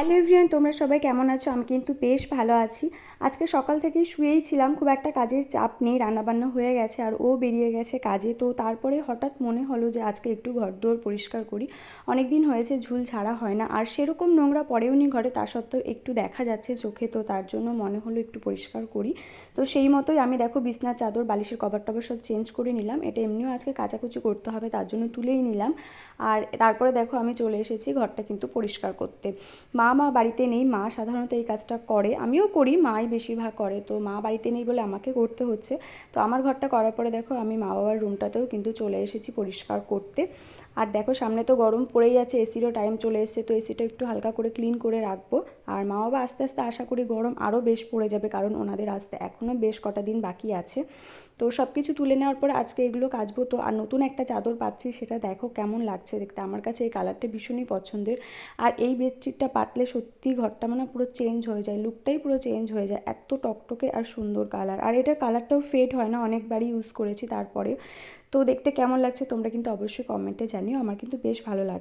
Hello everyone, তোমরা সবাই কেমন আছো? আমি কিন্তু বেশ ভালো আছি। আজকে সকাল থেকেই শুয়েই ছিলাম, খুব একটা কাজের চাপ নেই, রান্নাবান্না হয়ে গেছে আর ও বেরিয়ে গেছে কাজে। তো তারপরে হঠাৎ মনে হলো যে আজকে একটু ঘরদোর পরিষ্কার করি। অনেক দিন হয়েছে ঝুল ঝাড়া হয় না, আর সেরকম নোংরা পড়েও নি ঘরে, তা সত্ত্বেও একটু দেখা যাচ্ছে চোখে, তো তার জন্য মনে হলো একটু পরিষ্কার করি। তো সেই মতোই আমি দেখো বিছনার চাদর, বালিশের কভার টভার সব চেঞ্জ করে নিলাম। এটা এমনিও আজকে কাচাকুচি করতে হবে, তার জন্য তুলেই নিলাম। আর তারপরে দেখো আমি চলে এসেছি ঘরটা কিন্তু পরিষ্কার করতে। মা বাড়িতে নেই, মা সাধারণত এই কাজটা করে, আমিও করি, মাই বেশিরভাগ করে, তো মা বাড়িতে নেই বলে আমাকে করতে হচ্ছে। তো আমার ঘরটা করার পরে দেখো আমি মা বাবার রুমটাতেও কিন্তু চলে এসেছি পরিষ্কার করতে। আর দেখো সামনে তো গরম পড়েই আছে, এসিরও টাইম চলে এসেছে, তো এসিটা একটু হালকা করে ক্লিন করে রাখবো। আর মা বাবা আস্তে আস্তে আশা করি গরম আরও বেশ পড়ে যাবে, কারণ ওনাদের আসতে এখনও বেশ কটা দিন বাকি আছে। তো সব কিছু তুলে নেওয়ার পরে আজকে এগুলো কাচবো। তো আর নতুন একটা চাদর পাচ্ছি, সেটা দেখো কেমন লাগছে দেখতে, আমার কাছে এই কালারটা ভীষণই পছন্দের। আর এই বেডশিটটা পাতলে সত্যি ঘরটা মানে পুরো চেঞ্জ হয়ে যায়, লুকটাই পুরো চেঞ্জ হয়ে যায়, এত টকটকে আর সুন্দর কালার। আর এটার কালারটাও ফেড হয় না, অনেকবারই ইউজ করেছি তারপরে। তো দেখতে কেমন লাগছে তোমরা কিন্তু অবশ্যই কমেন্টে জানিও, আমার কিন্তু বেশ ভালো লাগে।